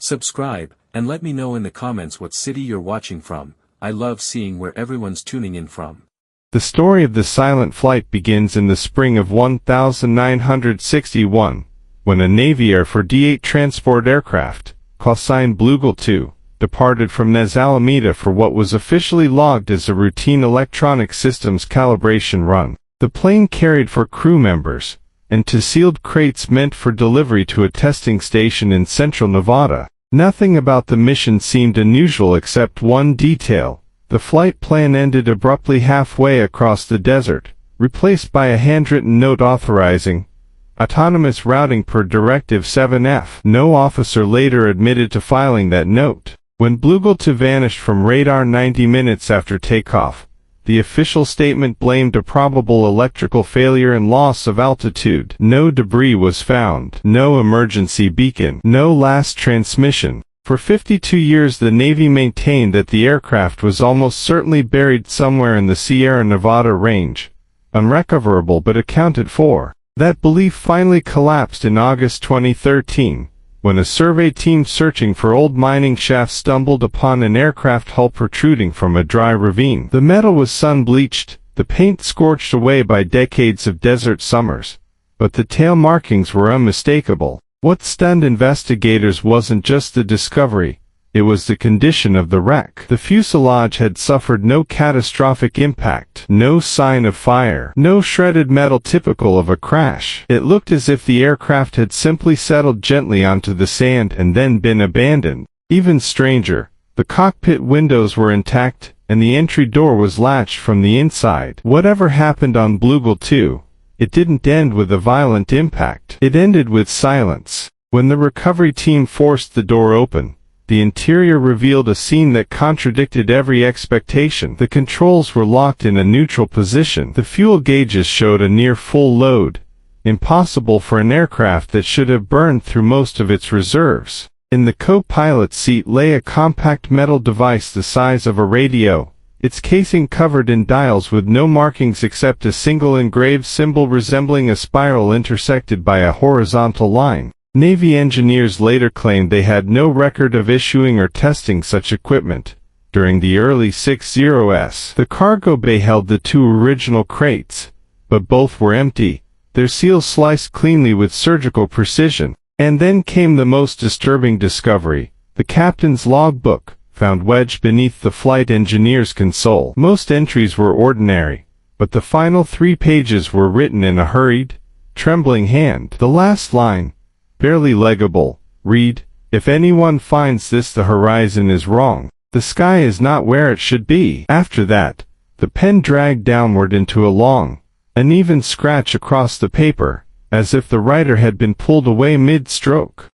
Subscribe, and let me know in the comments what city you're watching from. I love seeing where everyone's tuning in from. The story of the silent flight begins in the spring of 1961, when a Navy Air Force D-8 transport aircraft, callsign Bluegill 2, departed from Nez Alameda for what was officially logged as a routine electronic systems calibration run. The plane carried 4 crew members, and 2 sealed crates meant for delivery to a testing station in central Nevada. Nothing about the mission seemed unusual except one detail. The flight plan ended abruptly halfway across the desert, replaced by a handwritten note authorizing autonomous routing per Directive 7F. No officer later admitted to filing that note. When Bluegill 2 vanished from radar 90 minutes after takeoff, the official statement blamed a probable electrical failure and loss of altitude. No debris was found, no emergency beacon, no last transmission. For 52 years the Navy maintained that the aircraft was almost certainly buried somewhere in the Sierra Nevada range, unrecoverable but accounted for. That belief finally collapsed in August 2013, when a survey team searching for old mining shafts stumbled upon an aircraft hull protruding from a dry ravine. The metal was sun-bleached, the paint scorched away by decades of desert summers, but the tail markings were unmistakable. What stunned investigators wasn't just the discovery, it was the condition of the wreck. The fuselage had suffered no catastrophic impact, no sign of fire, no shredded metal typical of a crash. It looked as if the aircraft had simply settled gently onto the sand and then been abandoned. Even stranger, the cockpit windows were intact, and the entry door was latched from the inside. Whatever happened on Bluegill 2, it didn't end with a violent impact. It ended with silence. When the recovery team forced the door open, the interior revealed a scene that contradicted every expectation. The controls were locked in a neutral position. The fuel gauges showed a near full load, impossible for an aircraft that should have burned through most of its reserves. In the co-pilot's seat lay a compact metal device the size of a radio, its casing covered in dials with no markings except a single engraved symbol resembling a spiral intersected by a horizontal line. Navy engineers later claimed they had no record of issuing or testing such equipment. During the early 60s, the cargo bay held the 2 original crates, but both were empty, their seals sliced cleanly with surgical precision. And then came the most disturbing discovery, the captain's logbook, found wedged beneath the flight engineer's console. Most entries were ordinary, but the final 3 pages were written in a hurried, trembling hand. The last line, barely legible, read, "If anyone finds this, the horizon is wrong. The sky is not where it should be." After that, the pen dragged downward into a long, uneven scratch across the paper, as if the writer had been pulled away mid-stroke.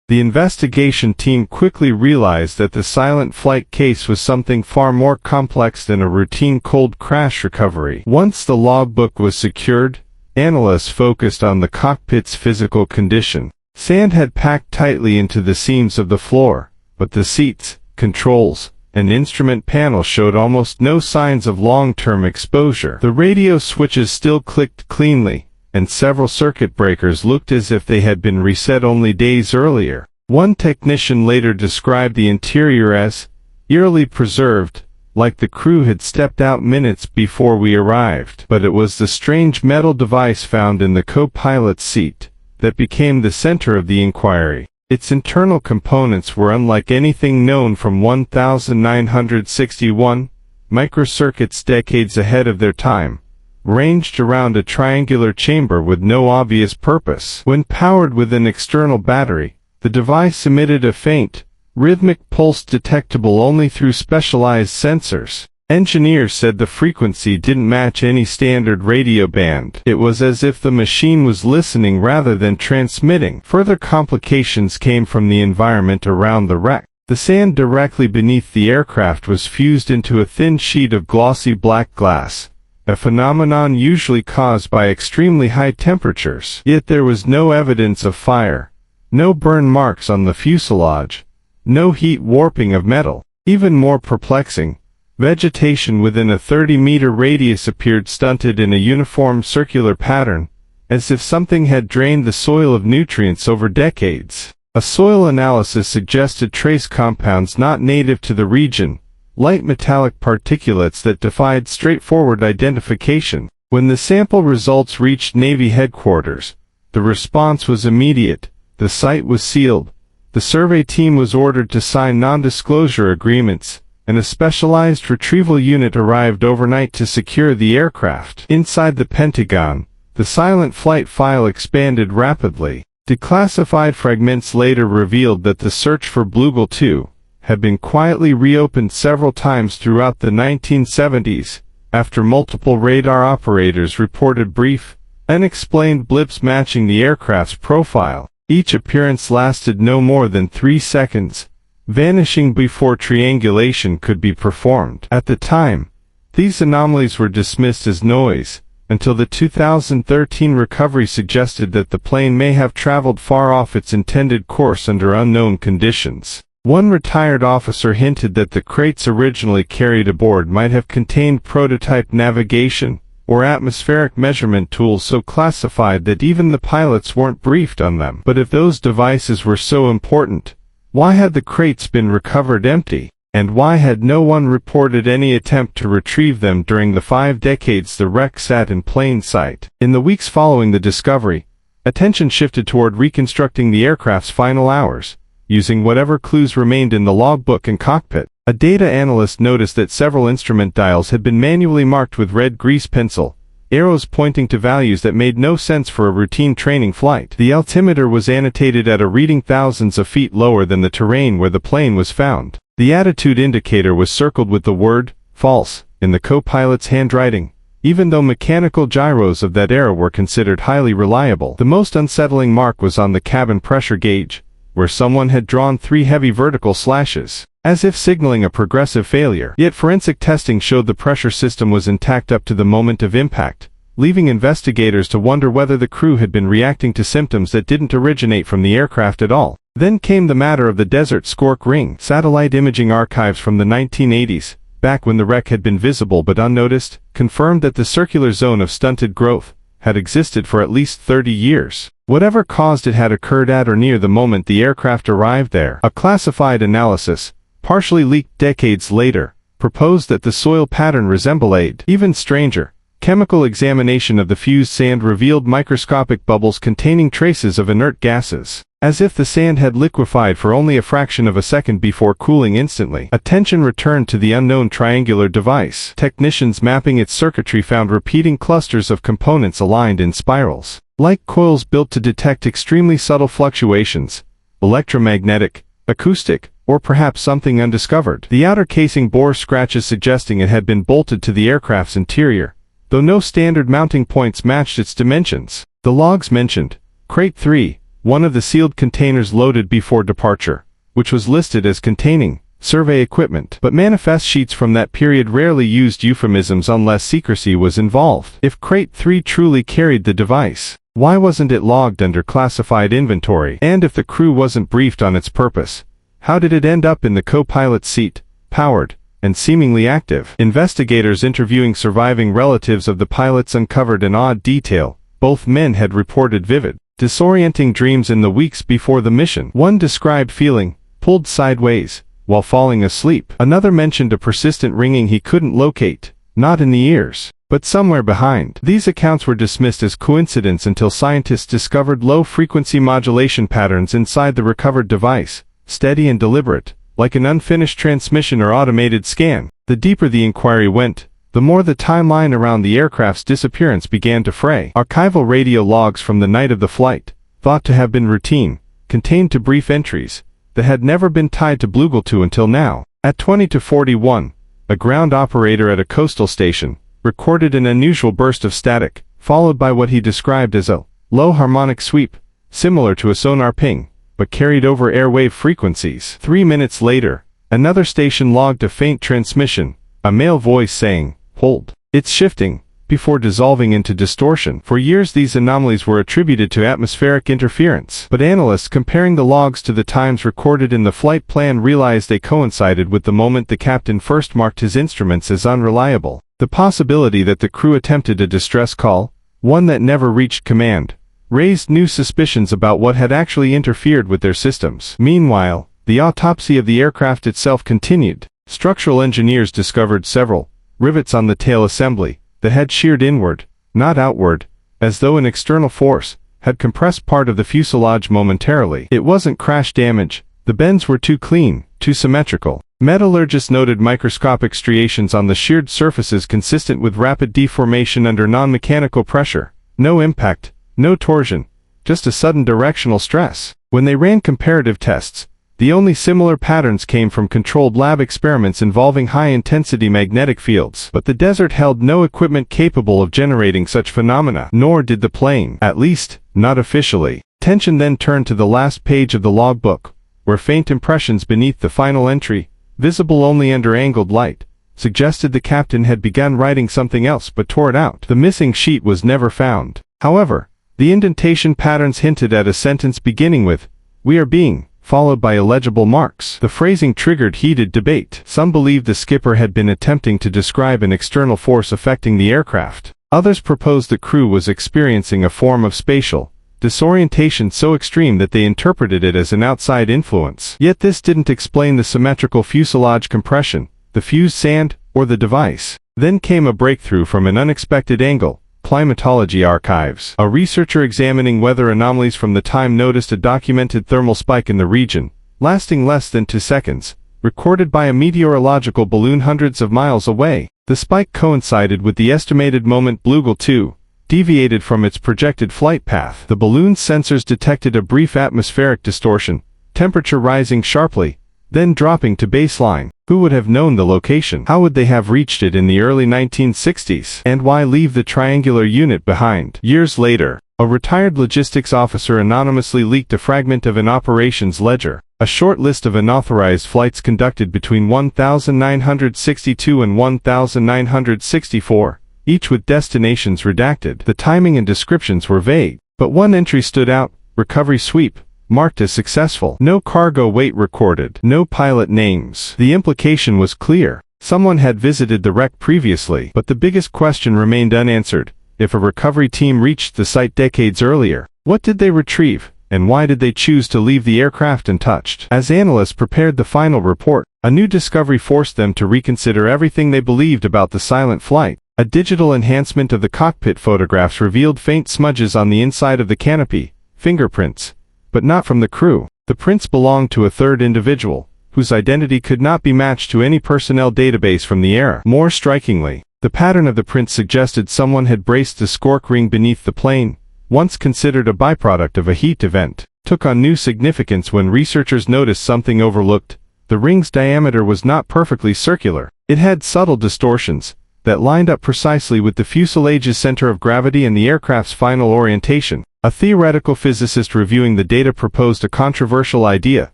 The investigation team quickly realized that the silent flight case was something far more complex than a routine cold crash recovery. Once the logbook was secured, analysts focused on the cockpit's physical condition. Sand had packed tightly into the seams of the floor, but the seats, controls, and instrument panel showed almost no signs of long-term exposure. The radio switches still clicked cleanly, and several circuit breakers looked as if they had been reset only days earlier. One technician later described the interior as eerily preserved, like the crew had stepped out minutes before we arrived. But it was the strange metal device found in the co-pilot's seat that became the center of the inquiry. Its internal components were unlike anything known from 1961, microcircuits decades ahead of their time, ranged around a triangular chamber with no obvious purpose. When powered with an external battery, the device emitted a faint, rhythmic pulse detectable only through specialized sensors. Engineers said the frequency didn't match any standard radio band. It was as if the machine was listening rather than transmitting. Further complications came from the environment around the wreck. The sand directly beneath the aircraft was fused into a thin sheet of glossy black glass, a phenomenon usually caused by extremely high temperatures. Yet there was no evidence of fire, no burn marks on the fuselage, no heat warping of metal. Even more perplexing, vegetation within a 30-meter radius appeared stunted in a uniform circular pattern, as if something had drained the soil of nutrients over decades. A soil analysis suggested trace compounds not native to the region, light metallic particulates that defied straightforward identification. When the sample results reached Navy headquarters, the response was immediate. The site was sealed. The survey team was ordered to sign non-disclosure agreements, and a specialized retrieval unit arrived overnight to secure the aircraft. Inside the Pentagon, the silent flight file expanded rapidly. Declassified fragments later revealed that the search for Bluegill 2 had been quietly reopened several times throughout the 1970s, after multiple radar operators reported brief, unexplained blips matching the aircraft's profile. Each appearance lasted no more than 3 seconds, vanishing before triangulation could be performed. At the time, these anomalies were dismissed as noise, until the 2013 recovery suggested that the plane may have traveled far off its intended course under unknown conditions. One retired officer hinted that the crates originally carried aboard might have contained prototype navigation or atmospheric measurement tools so classified that even the pilots weren't briefed on them. But if those devices were so important, why had the crates been recovered empty? And why had no one reported any attempt to retrieve them during the 5 decades the wreck sat in plain sight? In the weeks following the discovery, attention shifted toward reconstructing the aircraft's final hours, using whatever clues remained in the logbook and cockpit. A data analyst noticed that several instrument dials had been manually marked with red grease pencil, arrows pointing to values that made no sense for a routine training flight. The altimeter was annotated at a reading thousands of feet lower than the terrain where the plane was found. The attitude indicator was circled with the word, false, in the co-pilot's handwriting, even though mechanical gyros of that era were considered highly reliable. The most unsettling mark was on the cabin pressure gauge, where someone had drawn 3 heavy vertical slashes, as if signaling a progressive failure. Yet forensic testing showed the pressure system was intact up to the moment of impact, leaving investigators to wonder whether the crew had been reacting to symptoms that didn't originate from the aircraft at all. Then came the matter of the Desert Skork Ring. Satellite imaging archives from the 1980s, back when the wreck had been visible but unnoticed, confirmed that the circular zone of stunted growth had existed for at least 30 years. Whatever caused it had occurred at or near the moment the aircraft arrived there. A classified analysis, partially leaked decades later, proposed that the soil pattern resembled. Even stranger, chemical examination of the fused sand revealed microscopic bubbles containing traces of inert gases, as if the sand had liquefied for only a fraction of a second before cooling instantly. Attention returned to the unknown triangular device. Technicians mapping its circuitry found repeating clusters of components aligned in spirals, like coils built to detect extremely subtle fluctuations, electromagnetic, acoustic, or perhaps something undiscovered. The outer casing bore scratches suggesting it had been bolted to the aircraft's interior, though no standard mounting points matched its dimensions. The logs mentioned Crate 3, one of the sealed containers loaded before departure, which was listed as containing survey equipment. But manifest sheets from that period rarely used euphemisms unless secrecy was involved. If Crate 3 truly carried the device, why wasn't it logged under classified inventory? And if the crew wasn't briefed on its purpose, how did it end up in the co-pilot's seat, powered, and seemingly active? Investigators interviewing surviving relatives of the pilots uncovered an odd detail. Both men had reported vivid, disorienting dreams in the weeks before the mission. One described feeling pulled sideways while falling asleep. Another mentioned a persistent ringing he couldn't locate, not in the ears, but somewhere behind. These accounts were dismissed as coincidence until scientists discovered low-frequency modulation patterns inside the recovered device, steady and deliberate, like an unfinished transmission or automated scan. The deeper the inquiry went, the more the timeline around the aircraft's disappearance began to fray. Archival radio logs from the night of the flight, thought to have been routine, contained to brief entries that had never been tied to Bluegill 2 until now. At 20:41, a ground operator at a coastal station recorded an unusual burst of static, followed by what he described as a low harmonic sweep, similar to a sonar ping, but carried over airwave frequencies. 3 minutes later, another station logged a faint transmission, a male voice saying, "Hold, it's shifting," before dissolving into distortion. For years these anomalies were attributed to atmospheric interference, but analysts comparing the logs to the times recorded in the flight plan realized they coincided with the moment the captain first marked his instruments as unreliable. The possibility that the crew attempted a distress call, one that never reached command, raised new suspicions about what had actually interfered with their systems. Meanwhile, the autopsy of the aircraft itself continued. Structural engineers discovered several rivets on the tail assembly that had sheared inward, not outward, as though an external force had compressed part of the fuselage momentarily. It wasn't crash damage. The bends were too clean, too symmetrical. Metallurgists noted microscopic striations on the sheared surfaces consistent with rapid deformation under non-mechanical pressure. No impact, no torsion, just a sudden directional stress. When they ran comparative tests, the only similar patterns came from controlled lab experiments involving high-intensity magnetic fields. But the desert held no equipment capable of generating such phenomena, nor did the plane, at least, not officially. Attention then turned to the last page of the logbook, where faint impressions beneath the final entry, visible only under angled light, suggested the captain had begun writing something else but tore it out. The missing sheet was never found. However, the indentation patterns hinted at a sentence beginning with, "We are being," followed by illegible marks. The phrasing triggered heated debate. Some believed the skipper had been attempting to describe an external force affecting the aircraft. Others proposed the crew was experiencing a form of spatial disorientation so extreme that they interpreted it as an outside influence. Yet this didn't explain the symmetrical fuselage compression, the fused sand, or the device. Then came a breakthrough from an unexpected angle. Climatology archives. A researcher examining weather anomalies from the time noticed a documented thermal spike in the region, lasting less than 2 seconds, recorded by a meteorological balloon hundreds of miles away. The spike coincided with the estimated moment Blugel 2 deviated from its projected flight path. The balloon's sensors detected a brief atmospheric distortion, temperature rising sharply, then dropping to baseline. Who would have known the location? How would they have reached it in the early 1960s? And why leave the triangular unit behind? Years later, a retired logistics officer anonymously leaked a fragment of an operations ledger, a short list of unauthorized flights conducted between 1962 and 1964. Each with destinations redacted. The timing and descriptions were vague, but one entry stood out: recovery sweep, marked as successful. No cargo weight recorded, no pilot names. The implication was clear. Someone had visited the wreck previously, but the biggest question remained unanswered. If a recovery team reached the site decades earlier, what did they retrieve, and why did they choose to leave the aircraft untouched? As analysts prepared the final report, a new discovery forced them to reconsider everything they believed about the silent flight. A digital enhancement of the cockpit photographs revealed faint smudges on the inside of the canopy, fingerprints, but not from the crew. The prints belonged to a third individual, whose identity could not be matched to any personnel database from the era. More strikingly, the pattern of the prints suggested someone had braced the scorch ring beneath the plane, once considered a byproduct of a heat event. Took on new significance when researchers noticed something overlooked. The ring's diameter was not perfectly circular. It had subtle distortions that lined up precisely with the fuselage's center of gravity and the aircraft's final orientation. A theoretical physicist reviewing the data proposed a controversial idea,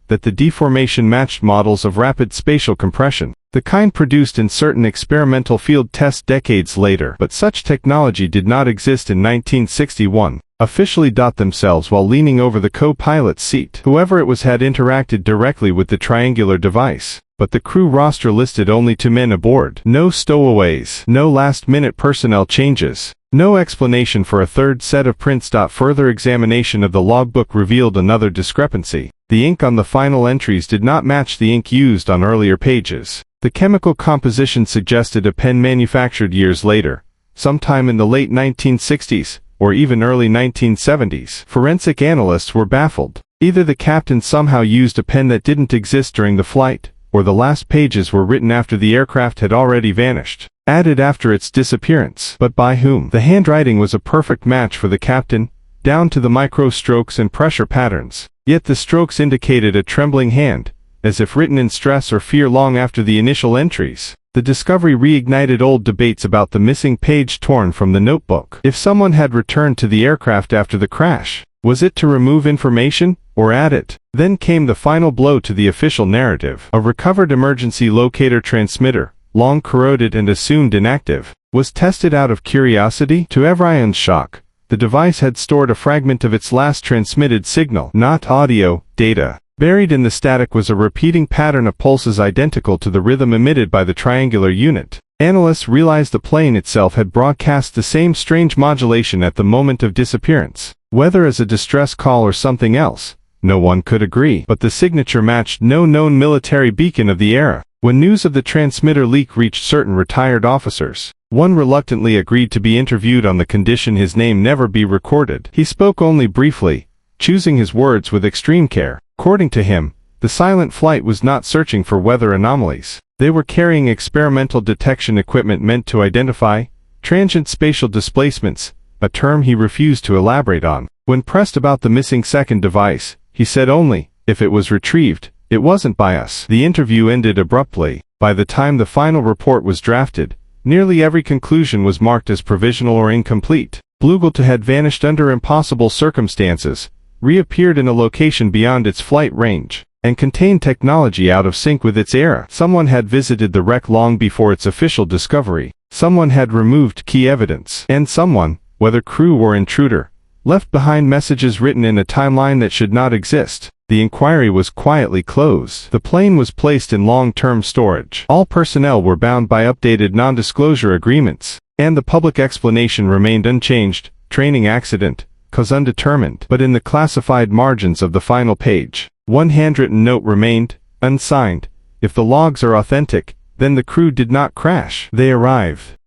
that the deformation matched models of rapid spatial compression, the kind produced in certain experimental field tests decades later. But such technology did not exist in 1961. Officially themselves while leaning over the co-pilot's seat. Whoever it was had interacted directly with the triangular device, but the crew roster listed only 2 men aboard. No stowaways, no last-minute personnel changes, no explanation for a third set of prints. Further examination of the logbook revealed another discrepancy. The ink on the final entries did not match the ink used on earlier pages. The chemical composition suggested a pen manufactured years later, sometime in the late 1960s, or even early 1970s. Forensic analysts were baffled. Either the captain somehow used a pen that didn't exist during the flight, or the last pages were written after the aircraft had already vanished, added after its disappearance. But by whom? The handwriting was a perfect match for the captain, down to the micro strokes and pressure patterns. Yet the strokes indicated a trembling hand, as if written in stress or fear long after the initial entries. The discovery reignited old debates about the missing page torn from the notebook. If someone had returned to the aircraft after the crash, was it to remove information, or add it? Then came the final blow to the official narrative. A recovered emergency locator transmitter, long corroded and assumed inactive, was tested out of curiosity. To everyone's shock, the device had stored a fragment of its last transmitted signal, not audio, data. Buried in the static was a repeating pattern of pulses identical to the rhythm emitted by the triangular unit. Analysts realized the plane itself had broadcast the same strange modulation at the moment of disappearance. Whether as a distress call or something else, no one could agree. But the signature matched no known military beacon of the era. When news of the transmitter leak reached certain retired officers, one reluctantly agreed to be interviewed on the condition his name never be recorded. He spoke only briefly, choosing his words with extreme care. According to him, the silent flight was not searching for weather anomalies. They were carrying experimental detection equipment meant to identify transient spatial displacements, a term he refused to elaborate on. When pressed about the missing second device, he said only, if it was retrieved, it wasn't by us. The interview ended abruptly. By the time the final report was drafted, nearly every conclusion was marked as provisional or incomplete. Blugel 2 had vanished under impossible circumstances, reappeared in a location beyond its flight range, and contained technology out of sync with its era. Someone had visited the wreck long before its official discovery. Someone had removed key evidence. And someone, whether crew or intruder, left behind messages written in a timeline that should not exist. The inquiry was quietly closed. The plane was placed in long-term storage. All personnel were bound by updated non-disclosure agreements, and the public explanation remained unchanged: training accident, cause undetermined. But in the classified margins of the final page, one handwritten note remained, unsigned: if the logs are authentic, then the crew did not crash. They arrived.